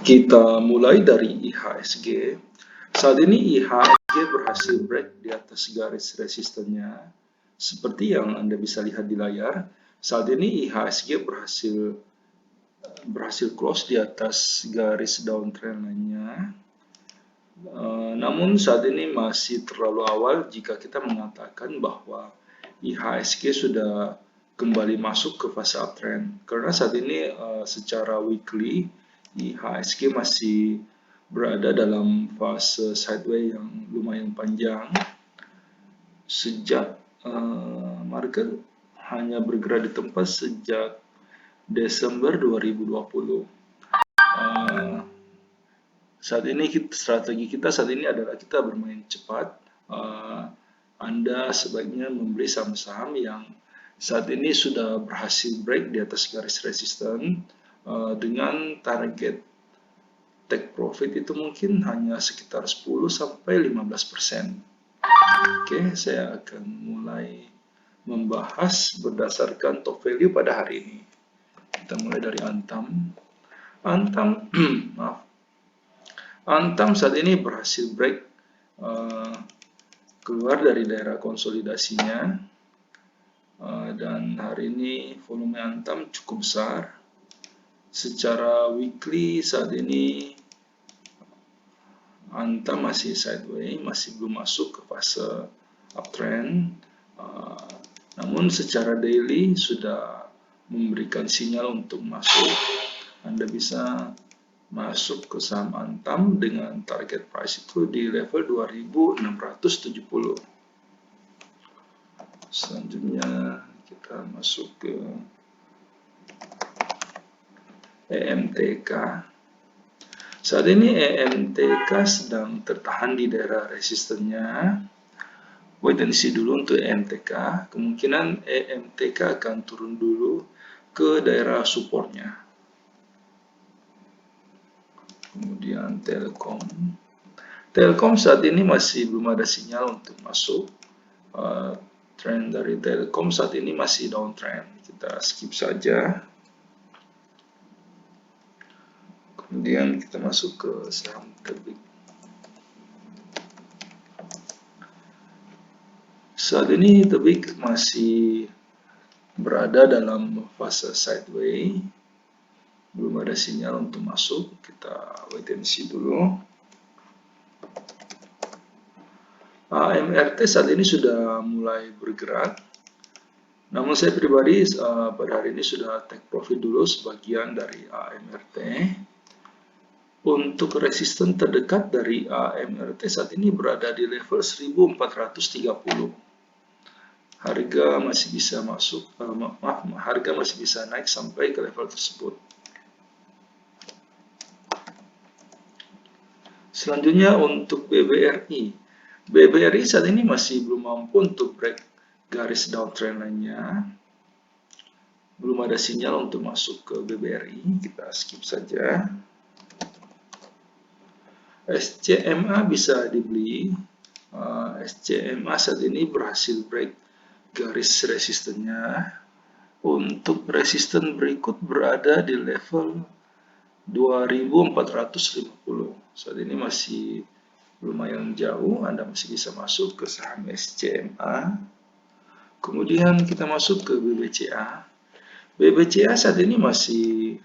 Kita mulai dari IHSG. Saat ini IHSG berhasil break di atas garis resistennya. Seperti yang Anda bisa lihat di layar, saat ini IHSG berhasil close di atas garis downtrend lainnya. Namun saat ini masih terlalu awal jika kita mengatakan bahwa IHSG sudah kembali masuk ke fase uptrend, karena saat ini secara weekly IHSG masih berada dalam fase sideways yang lumayan panjang sejak market hanya bergerak di tempat sejak Desember 2020. Saat ini strategi kita saat ini adalah kita bermain cepat. Anda sebaiknya membeli saham-saham yang saat ini sudah berhasil break di atas garis resisten dengan target take profit itu mungkin hanya sekitar 10-15%. Oke, saya akan mulai membahas berdasarkan top value pada hari ini. Kita mulai dari Antam. Antam saat ini berhasil break keluar dari daerah konsolidasinya, dan hari ini volume Antam cukup besar. Secara weekly saat ini Antam masih sideways, masih belum masuk ke fase uptrend. Namun secara daily sudah memberikan sinyal untuk masuk. Anda bisa masuk ke saham Antam dengan target price itu di level 2670. Selanjutnya kita masuk ke EMTK. Saat ini EMTK sedang tertahan di daerah resistennya. Wait and see dulu untuk EMTK. Kemungkinan EMTK akan turun dulu ke daerah supportnya. Kemudian Telkom. Telkom saat ini masih belum ada sinyal untuk masuk. Trend dari Telkom saat ini masih downtrend. Kita skip saja. Kemudian kita masuk ke saham Tebik. Saat ini Tebik masih berada dalam fase sideways. Belum ada sinyal untuk masuk, kita wait and see dulu. AMRT saat ini sudah mulai bergerak, namun saya pribadi pada hari ini sudah take profit dulu sebagian dari AMRT. Untuk resisten terdekat dari AMRT saat ini berada di level 1430. Harga masih bisa masuk, harga masih bisa naik sampai ke level tersebut. Selanjutnya untuk BBRI. BBRI saat ini masih belum mampu untuk break garis downtrend lainnya. Belum ada sinyal untuk masuk ke BBRI, kita skip saja. SCMA bisa dibeli. SCMA saat ini berhasil break garis resistennya. Untuk resisten berikut berada di level 2450. Saat ini masih lumayan jauh, Anda masih bisa masuk ke saham SCMA. Kemudian kita masuk ke BBCA. BBCA saat ini masih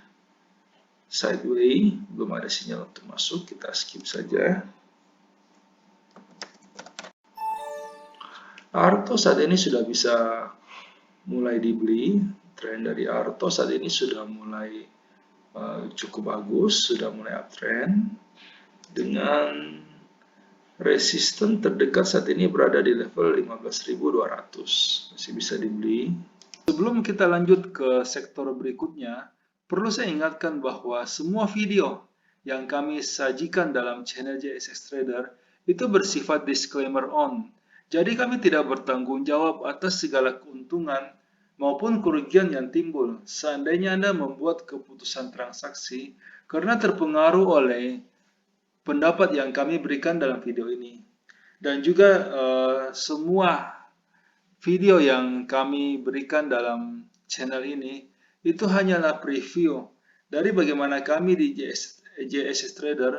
sideways, belum ada sinyal untuk masuk, kita skip saja. Arto saat ini sudah bisa mulai dibeli. Tren dari Arto saat ini sudah mulai cukup bagus, sudah mulai uptrend dengan resisten terdekat saat ini berada di level 15.200, masih bisa dibeli. Sebelum kita lanjut ke sektor berikutnya, perlu saya ingatkan bahwa semua video yang kami sajikan dalam channel JSX Trader itu bersifat disclaimer on. Jadi kami tidak bertanggung jawab atas segala keuntungan maupun kerugian yang timbul seandainya Anda membuat keputusan transaksi karena terpengaruh oleh pendapat yang kami berikan dalam video ini. Dan juga semua video yang kami berikan dalam channel ini itu hanyalah preview dari bagaimana kami di JSX Trader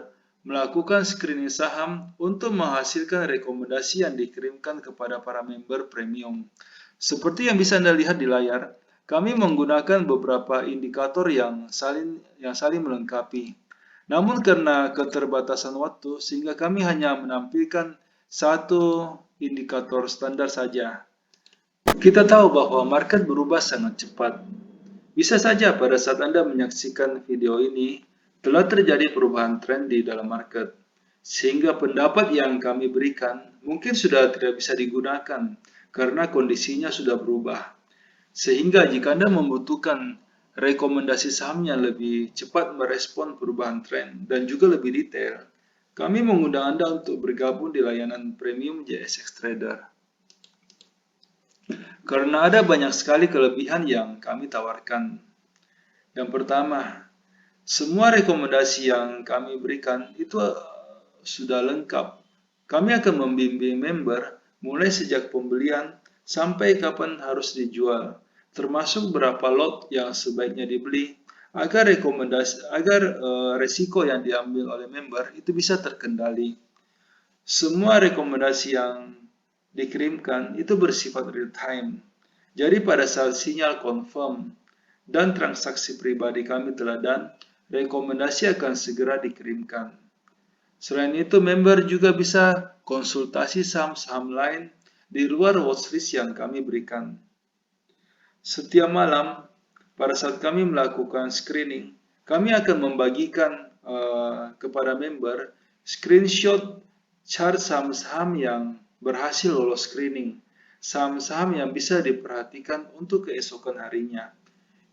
melakukan screening saham untuk menghasilkan rekomendasi yang dikirimkan kepada para member premium. Seperti yang bisa Anda lihat di layar, kami menggunakan beberapa indikator yang saling melengkapi. Namun karena keterbatasan waktu, sehingga kami hanya menampilkan satu indikator standar saja. Kita tahu bahwa market berubah sangat cepat. Bisa saja pada saat Anda menyaksikan video ini, telah terjadi perubahan tren di dalam market, sehingga pendapat yang kami berikan mungkin sudah tidak bisa digunakan karena kondisinya sudah berubah. Sehingga jika Anda membutuhkan rekomendasi saham yang lebih cepat merespon perubahan tren dan juga lebih detail, kami mengundang Anda untuk bergabung di layanan premium JSX Trader. Karena ada banyak sekali kelebihan yang kami tawarkan. Yang pertama, semua rekomendasi yang kami berikan itu sudah lengkap. Kami akan membimbing member mulai sejak pembelian sampai kapan harus dijual, termasuk berapa lot yang sebaiknya dibeli, agar resiko yang diambil oleh member itu bisa terkendali. Semua rekomendasi yang dikirimkan itu bersifat real time. Jadi pada saat sinyal confirm dan transaksi pribadi kami telah done, rekomendasi akan segera dikirimkan. Selain itu, member juga bisa konsultasi saham-saham lain di luar watchlist yang kami berikan. Setiap malam, pada saat kami melakukan screening, kami akan membagikan kepada member screenshot chart saham-saham yang berhasil lolos screening, saham-saham yang bisa diperhatikan untuk keesokan harinya.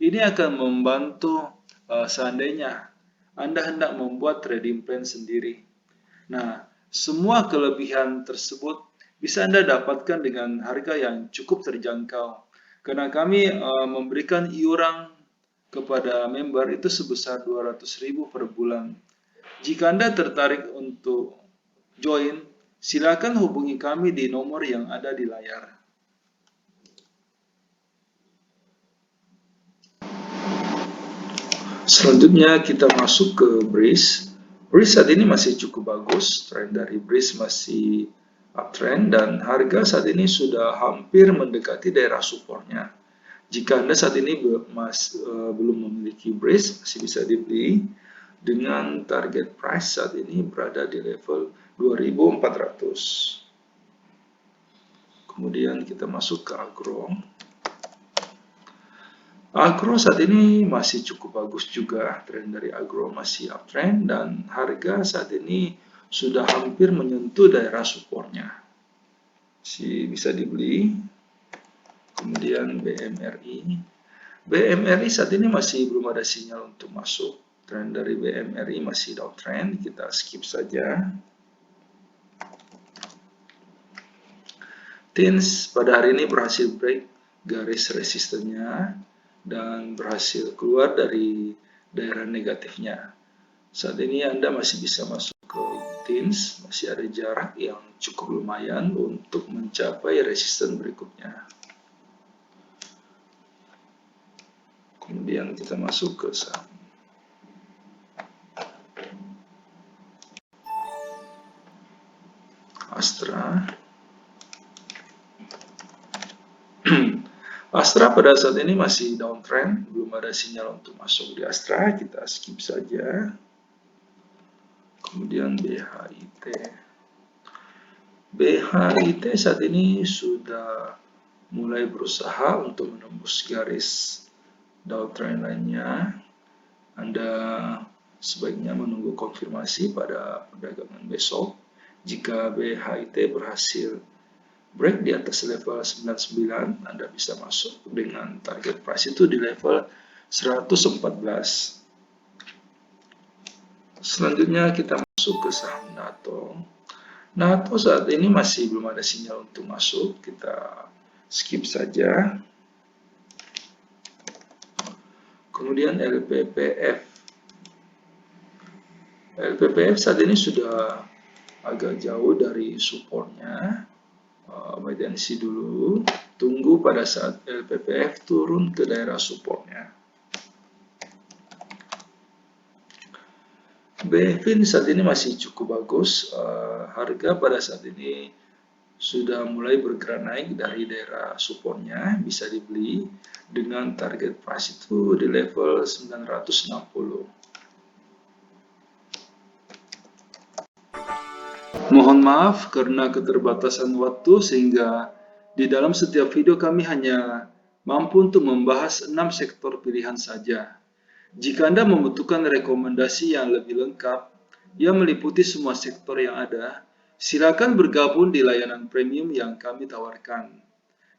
Ini akan membantu seandainya Anda hendak membuat trading plan sendiri. Nah, semua kelebihan tersebut bisa Anda dapatkan dengan harga yang cukup terjangkau. Karena kami memberikan iuran kepada member itu sebesar 200.000 per bulan. Jika Anda tertarik untuk join, silakan hubungi kami di nomor yang ada di layar. Selanjutnya kita masuk ke Breeze. Breeze saat ini masih cukup bagus, tren dari Breeze masih uptrend dan harga saat ini sudah hampir mendekati daerah supportnya. Jika Anda saat ini belum memiliki Breeze, masih bisa dibeli dengan target price saat ini berada di level 2.400. Kemudian kita masuk ke Agro. Agro saat ini masih cukup bagus juga, tren dari Agro masih uptrend dan harga saat ini sudah hampir menyentuh daerah supportnya. Masih bisa dibeli. Kemudian BMRI. BMRI saat ini masih belum ada sinyal untuk masuk. Tren dari BMRI masih downtrend, kita skip saja. TINS pada hari ini berhasil break garis resistennya dan berhasil keluar dari daerah negatifnya. Saat ini Anda masih bisa masuk ke TINS, masih ada jarak yang cukup lumayan untuk mencapai resisten berikutnya. Kemudian kita masuk ke saham Astra. Astra pada saat ini masih downtrend, belum ada sinyal untuk masuk di Astra, kita skip saja. Kemudian BHIT. BHIT saat ini sudah mulai berusaha untuk menembus garis downtrend lainnya. Anda sebaiknya menunggu konfirmasi pada perdagangan besok. Jika BHIT berhasil break di atas level 99, Anda bisa masuk dengan target price itu di level 114. Selanjutnya kita masuk ke saham NATO. NATO saat ini masih belum ada sinyal untuk masuk, kita skip saja. Kemudian LPPF. LPPF saat ini sudah agak jauh dari supportnya. Wait and see dulu, tunggu pada saat LPPF turun ke daerah supportnya. BFIN saat ini masih cukup bagus. Harga pada saat ini sudah mulai bergerak naik dari daerah supportnya, bisa dibeli dengan target price itu di level 960. Mohon maaf karena keterbatasan waktu sehingga di dalam setiap video kami hanya mampu untuk membahas 6 sektor pilihan saja. Jika Anda membutuhkan rekomendasi yang lebih lengkap, yang meliputi semua sektor yang ada, silakan bergabung di layanan premium yang kami tawarkan.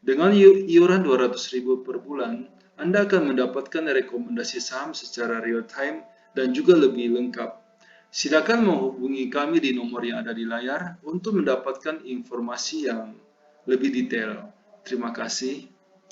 Dengan iuran 200.000 per bulan, Anda akan mendapatkan rekomendasi saham secara real time dan juga lebih lengkap. Silakan menghubungi kami di nomor yang ada di layar untuk mendapatkan informasi yang lebih detail. Terima kasih.